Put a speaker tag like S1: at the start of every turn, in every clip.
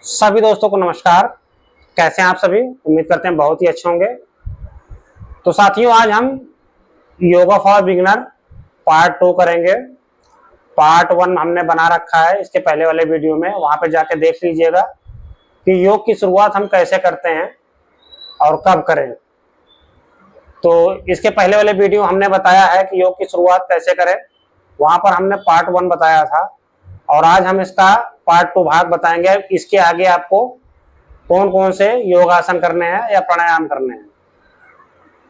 S1: सभी दोस्तों को नमस्कार। कैसे हैं आप सभी? उम्मीद करते हैं बहुत ही अच्छे होंगे। तो साथियों, आज हम योगा फॉर बिगिनर पार्ट 2 करेंगे। पार्ट 1 हमने बना रखा है इसके पहले वाले वीडियो में, वहां पे जाके देख लीजिएगा कि योग की शुरुआत हम कैसे करते हैं और कब करें। तो इसके पहले वाले वीडियो हमने बताया है कि योग की शुरुआत कैसे करें, वहां पर हमने पार्ट 1 बताया था और आज हम इसका पार्ट 2 भाग बताएंगे। इसके आगे आपको कौन कौन से योगासन करने हैं या प्राणायाम करने हैं।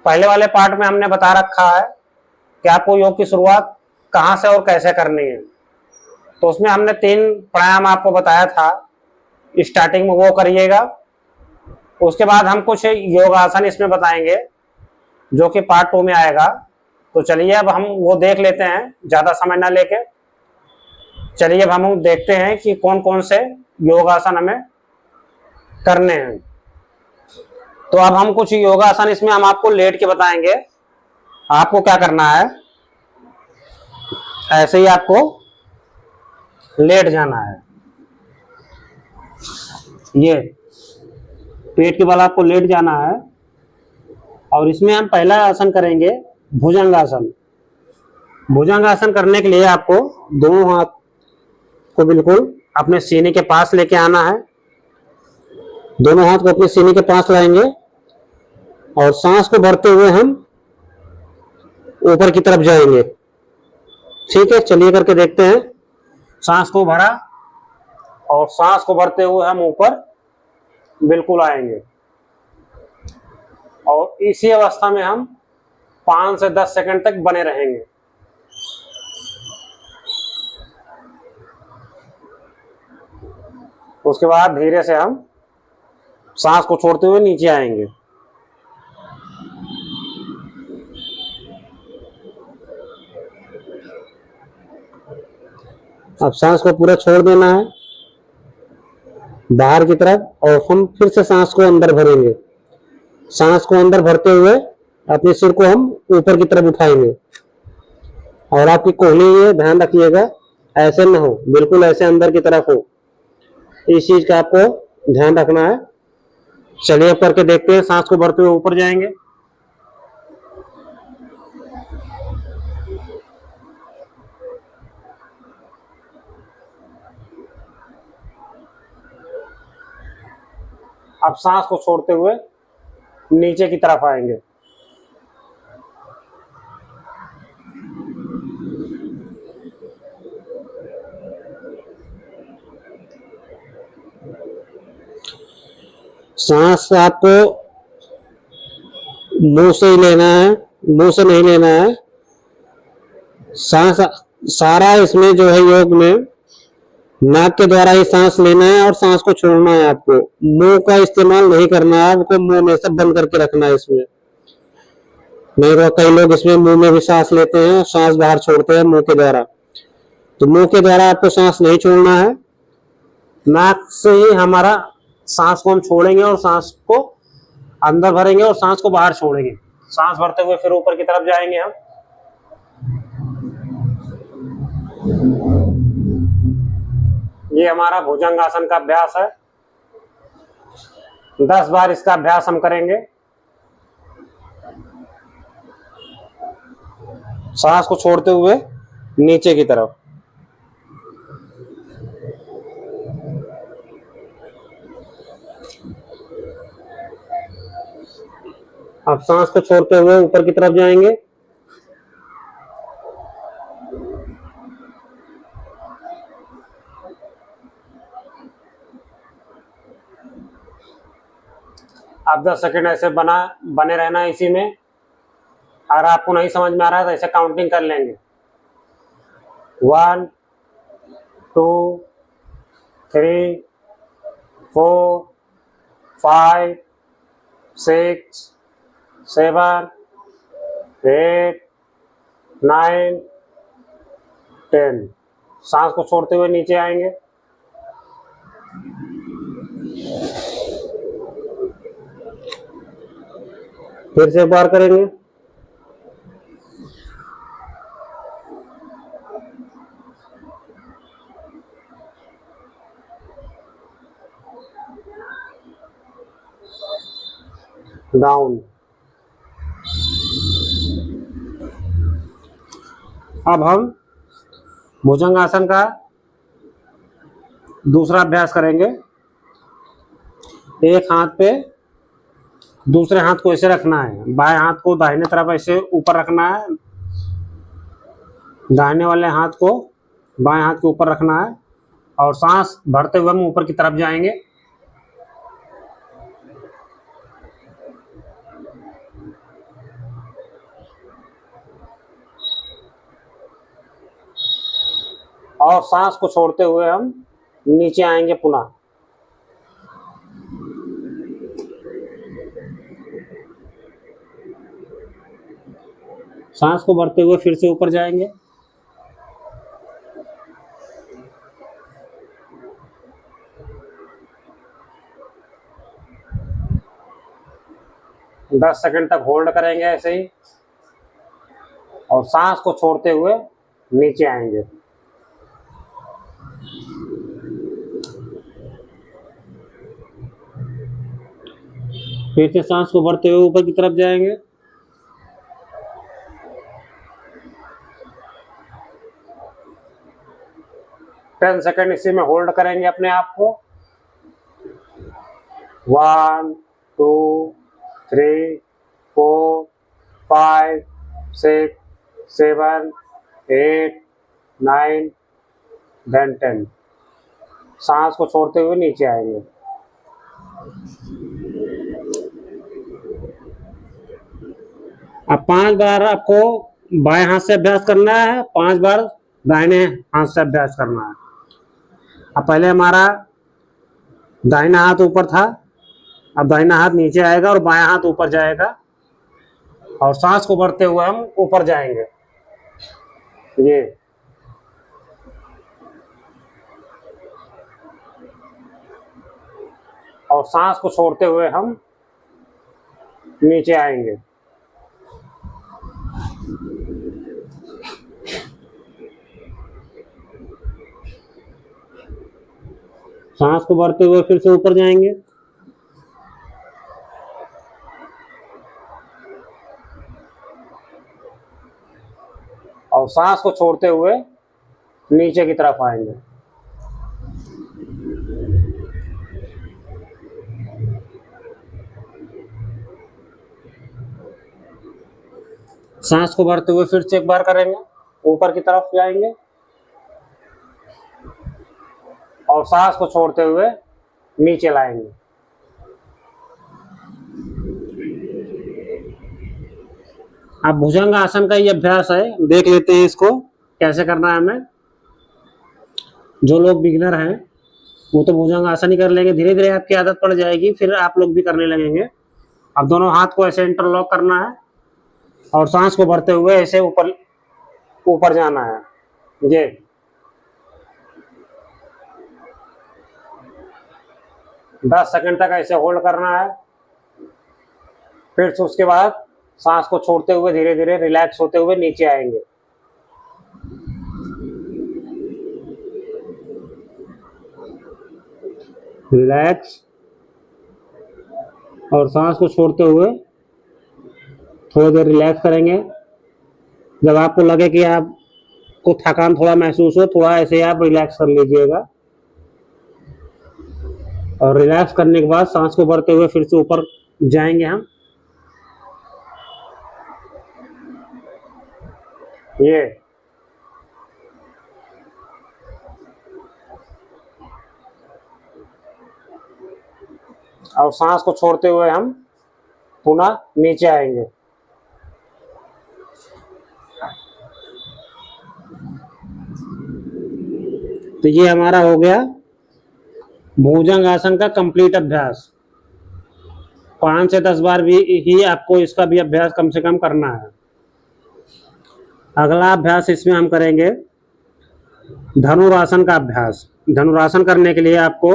S1: पहले वाले पार्ट में हमने बता रखा है कि आपको योग की शुरुआत कहां से और कैसे करनी है। तो उसमें हमने 3 प्राणायाम आपको बताया था, स्टार्टिंग में वो करिएगा। उसके बाद हम कुछ योगासन इसमें बताएंगे जो कि पार्ट 2 में आएगा। तो चलिए अब हम वो देख लेते हैं, ज्यादा समय ना लेके। चलिए अब हम देखते हैं कि कौन कौन से योगासन हमें करने हैं। तो अब हम कुछ योगासन इसमें हम आपको लेट के बताएंगे। आपको क्या करना है, ऐसे ही आपको लेट जाना है। ये पेट के बल आपको लेट जाना है और इसमें हम पहला आसन करेंगे भुजंगासन। भुजंगासन करने के लिए आपको दोनों हाथ को बिल्कुल अपने सीने के पास लेके आना है। दोनों हाथ को अपने सीने के पास लाएंगे और सांस को भरते हुए हम ऊपर की तरफ जाएंगे। ठीक है, चलिए करके देखते हैं। सांस को भरा और सांस को भरते हुए हम ऊपर बिल्कुल आएंगे और इसी अवस्था में हम 5 से 10 सेकंड तक बने रहेंगे। उसके बाद धीरे से हम सांस को छोड़ते हुए नीचे आएंगे। अब सांस को पूरा छोड़ देना है बाहर की तरफ और हम फिर से सांस को अंदर भरेंगे। सांस को अंदर भरते हुए अपने सिर को हम ऊपर की तरफ उठाएंगे और आपकी कोहनी, ये ध्यान रखिएगा, ऐसे न हो, बिल्कुल ऐसे अंदर की तरफ हो। इस चीज का आपको ध्यान रखना है। चलिए अब करके देखते हैं। सांस को भरते हुए ऊपर जाएंगे। अब सांस को छोड़ते हुए नीचे की तरफ आएंगे। सांस आपको मुंह से ही लेना है, मुंह से नहीं लेना है। सांस सारा इसमें जो है योग में नाक के द्वारा ही सांस लेना है और सांस को छोड़ना है। आपको मुंह का इस्तेमाल नहीं करना है, आपको मुंह में से बंद करके रखना है इसमें। नहीं तो कई लोग इसमें मुंह में भी सांस लेते हैं, सांस बाहर छोड़ते हैं मुंह के द्वारा। तो मुंह के द्वारा आपको सांस नहीं छोड़ना है, नाक से ही हमारा सांस को हम छोड़ेंगे और सांस को अंदर भरेंगे और सांस को बाहर छोड़ेंगे। सांस भरते हुए फिर ऊपर की तरफ जाएंगे हम। ये हमारा भुजंगासन का अभ्यास है। 10 बार इसका अभ्यास हम करेंगे। सांस को छोड़ते हुए नीचे की तरफ। अब सांस को छोड़ते हुए ऊपर की तरफ जाएंगे। अब 10 सेकंड ऐसे बने रहना इसी में। अगर आपको नहीं समझ में आ रहा है तो ऐसे काउंटिंग कर लेंगे। 1 2 3 4 5 6 7 8 9 10। सांस को छोड़ते हुए नीचे आएंगे। फिर से एक बार करेंगे। डाउन। अब हम भुजंगासन का दूसरा अभ्यास करेंगे। एक हाथ पे दूसरे हाथ को ऐसे रखना है, बाएं हाथ को दाहिने तरफ ऐसे ऊपर रखना है, दाहिने वाले हाथ को बाएं हाथ के ऊपर रखना है और सांस भरते हुए हम ऊपर की तरफ जाएंगे। और सांस को छोड़ते हुए हम नीचे आएंगे पुनः। सांस को भरते हुए फिर से ऊपर जाएंगे। दस सेकंड तक होल्ड करेंगे ऐसे ही और सांस को छोड़ते हुए नीचे आएंगे। फिर से सांस को भरते हुए ऊपर की तरफ जाएंगे। टेन सेकंड इसी में होल्ड करेंगे अपने आप को। 1 2 3 4 5 6 7 8 9 देन 10। सांस को छोड़ते हुए नीचे आएंगे। अब 5 बार आपको बाएं हाथ से अभ्यास करना है, 5 बार दाहिने हाथ से अभ्यास करना है। अब पहले हमारा दाहिना हाथ ऊपर था, अब दाहिना हाथ नीचे आएगा और बायां हाथ ऊपर जाएगा और सांस को भरते हुए हम ऊपर जाएंगे। ये और सांस को छोड़ते हुए हम नीचे आएंगे। सांस को भरते हुए फिर से ऊपर जाएंगे। और सांस को छोड़ते हुए नीचे की तरफ आएंगे। सांस को भरते हुए फिर से एक बार करेंगे, ऊपर की तरफ जाएंगे और सांस को छोड़ते हुए नीचे लाएंगे। अब भुजंग आसन का ये अभ्यास है, देख लेते हैं इसको कैसे करना है हमें। जो लोग बिगिनर हैं वो तो भुजंग आसन ही कर लेंगे, धीरे धीरे आपकी आदत पड़ जाएगी, फिर आप लोग भी करने लगेंगे। अब दोनों हाथ को ऐसे इंटरलॉक करना है और सांस को भरते हुए ऐसे ऊपर ऊपर जाना है। ये 10 सेकंड तक ऐसे होल्ड करना है। फिर से उसके बाद सांस को छोड़ते हुए धीरे धीरे रिलैक्स होते हुए नीचे आएंगे। रिलैक्स और सांस को छोड़ते हुए थोड़ी देर रिलैक्स करेंगे। जब आपको लगे कि आपको थकान थोड़ा महसूस हो, थोड़ा ऐसे आप रिलैक्स कर लीजिएगा और रिलैक्स करने के बाद सांस को भरते हुए फिर से ऊपर जाएंगे हम। ये और सांस को छोड़ते हुए हम पुनः नीचे आएंगे। तो ये हमारा हो गया भुजंग आसन का कंप्लीट अभ्यास। 5 से 10 बार भी ही आपको इसका भी अभ्यास कम से कम करना है। अगला अभ्यास इसमें हम करेंगे धनुरासन का अभ्यास। धनुरासन करने के लिए आपको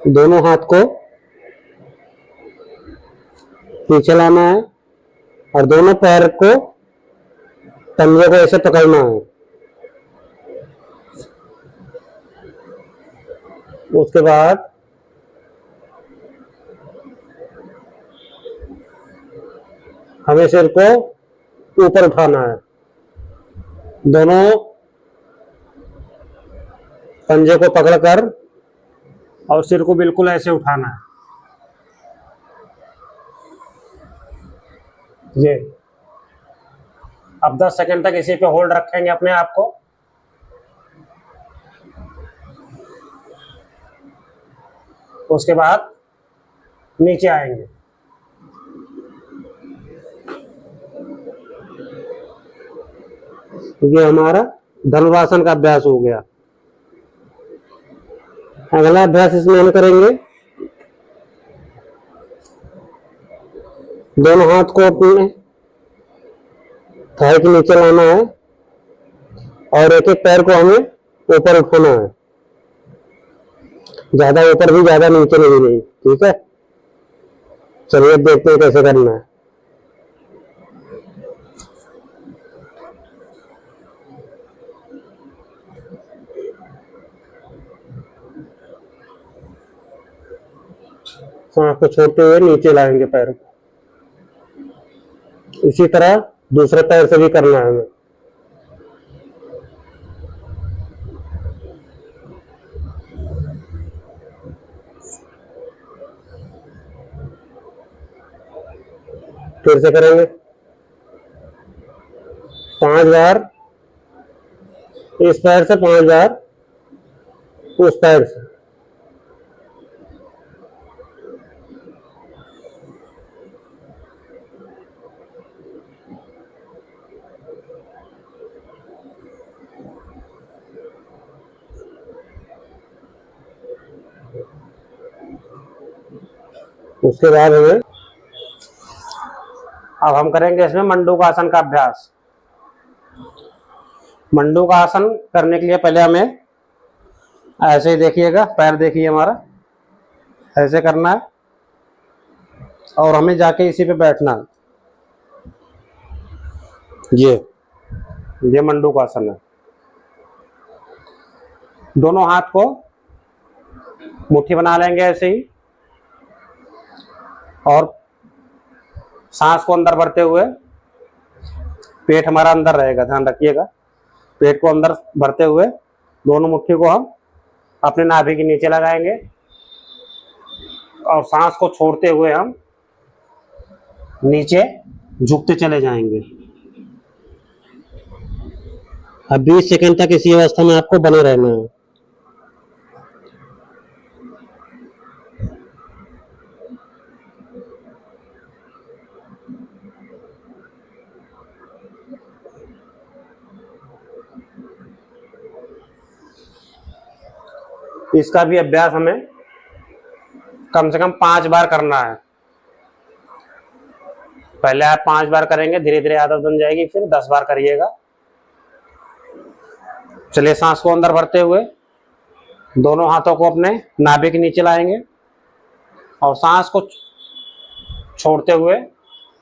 S1: दोनों हाथ को पीछे लाना है और दोनों पैर को पंजे को ऐसे पकड़ना है। उसके बाद हमें सिर को ऊपर उठाना है, दोनों पंजे को पकड़कर और सिर को बिल्कुल ऐसे उठाना है। ये अब 10 सेकंड तक इसी पे होल्ड रखेंगे अपने आप को। उसके बाद नीचे आएंगे। ये हमारा धनुरासन का अभ्यास हो गया। अगला अभ्यास इसमें हम करेंगे, दोनों हाथ को अपने थाई के नीचे लाना है और एक एक पैर को हमें ऊपर उठाना है, ज्यादा ऊपर भी ज्यादा नीचे नहीं। ठीक है, चलिए अब देखते हैं कैसे करना है। सांस को छोड़ते हुए नीचे लाएंगे पैर को। इसी तरह दूसरे पैर से भी करना है हमें। फिर से करेंगे 5 बार इस पैर से, 5 बार उस पैर से। उसके बाद हमें अब हम करेंगे इसमें मंडूकासन का अभ्यास। मंडूकासन करने के लिए पहले हमें ऐसे ही देखिएगा, पैर देखिए हमारा, ऐसे करना है और हमें जाके इसी पे बैठना है। ये मंडूकासन है। दोनों हाथ को मुट्ठी बना लेंगे ऐसे ही और सांस को अंदर भरते हुए, पेट हमारा अंदर रहेगा, ध्यान रखिएगा। पेट को अंदर भरते हुए दोनों मुट्ठी को हम अपने नाभि के नीचे लगाएंगे और सांस को छोड़ते हुए हम नीचे झुकते चले जाएंगे। अब 20 सेकंड तक इसी अवस्था में आपको बने रहना है। इसका भी अभ्यास हमें कम से कम 5 बार करना है। पहले आप 5 बार करेंगे, धीरे धीरे आदत बन जाएगी, फिर 10 बार करिएगा। चलिए, सांस को अंदर भरते हुए दोनों हाथों को अपने नाभि के नीचे लाएंगे और सांस को छोड़ते हुए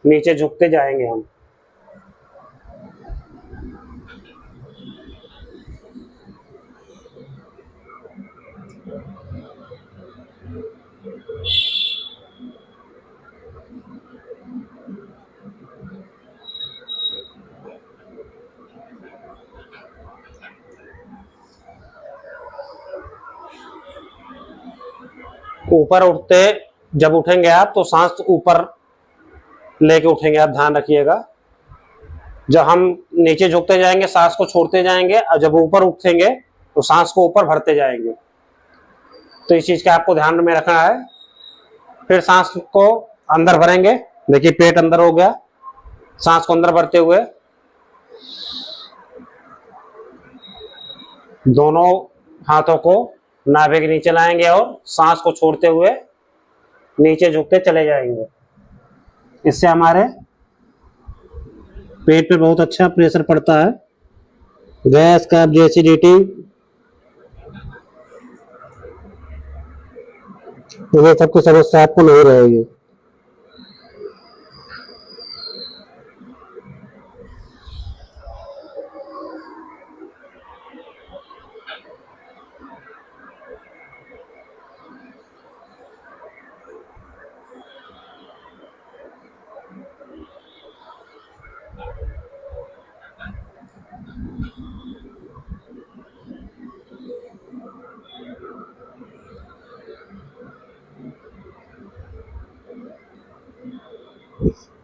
S1: नीचे झुकते जाएंगे हम। ऊपर उठते, जब उठेंगे आप तो सांस ऊपर लेके उठेंगे, आप ध्यान रखिएगा। जब हम नीचे झुकते जाएंगे सांस को छोड़ते जाएंगे और जब ऊपर उठेंगे तो सांस को ऊपर भरते जाएंगे। तो इस चीज का आपको ध्यान में रखना है। फिर सांस को अंदर भरेंगे, देखिए पेट अंदर हो गया। सांस को अंदर भरते हुए दोनों हाथों को नाभि के नीचे लाएंगे और सांस को छोड़ते हुए नीचे झुकते चले जाएंगे। इससे हमारे पेट पे बहुत अच्छा प्रेशर पड़ता है। गैस, कब्ज, एसिडिटी, ये सब की समस्या आपको नहीं रहेगी।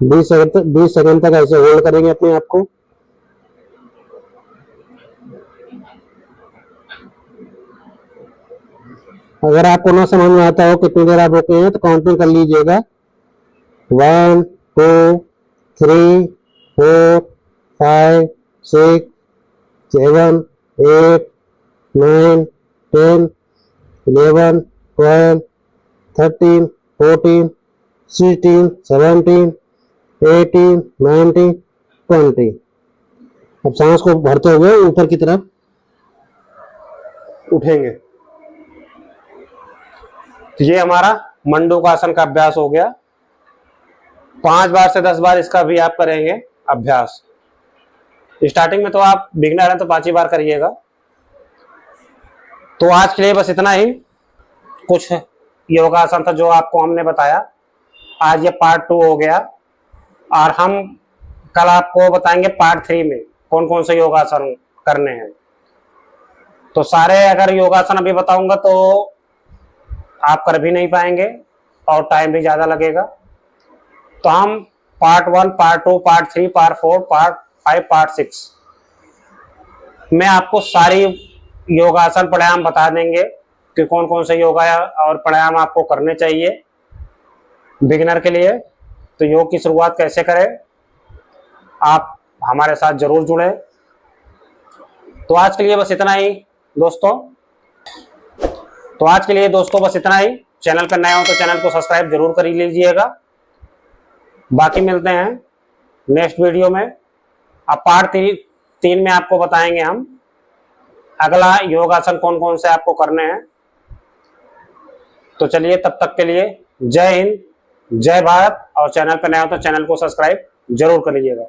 S2: 20 सेकंड तक ऐसे होल्ड करेंगे अपने आप को। अगर आपको ना समझ में आता हो कितनी देर आप रुके हैं तो काउंटिंग कर लीजिएगा। 1 2 3 4 5 6 7 8 9 10 11 12 13 14 16 17 18 19 20। अब सांस को भरते हुए ऊपर की तरफ
S1: उठेंगे। तो ये हमारा मंडूकासन का अभ्यास हो गया। 5 बार से 10 बार इसका भी आप करेंगे अभ्यास। स्टार्टिंग में तो आप बिगनर हैं तो 5 ही बार करिएगा। तो आज के लिए बस इतना ही। कुछ योगासन था जो आपको हमने बताया। आज ये पार्ट 2 हो गया और हम कल आपको बताएंगे पार्ट 3 में कौन कौन से योगासन करने हैं। तो सारे अगर योगासन अभी बताऊंगा तो आप कर भी नहीं पाएंगे और टाइम भी ज्यादा लगेगा। तो हम part 1, part 2, part 3, part 4, part 5, part 6 में आपको सारी योगासन प्राणायाम बता देंगे कि कौन कौन से योगा और प्राणायाम आपको करने चाहिए बिगिनर के लिए। तो योग की शुरुआत कैसे करें, आप हमारे साथ जरूर जुड़े। तो आज के लिए बस इतना ही दोस्तों। बस इतना ही। चैनल पर नए हो तो चैनल को सब्सक्राइब जरूर कर लीजिएगा। बाकी मिलते हैं नेक्स्ट वीडियो में। अब पार्ट 3 में आपको बताएंगे हम अगला योगासन कौन कौन से आपको करने हैं। तो चलिए तब तक के लिए जय हिंद, जय भारत। और चैनल पर नए हो तो चैनल को सब्सक्राइब जरूर कर लीजिएगा।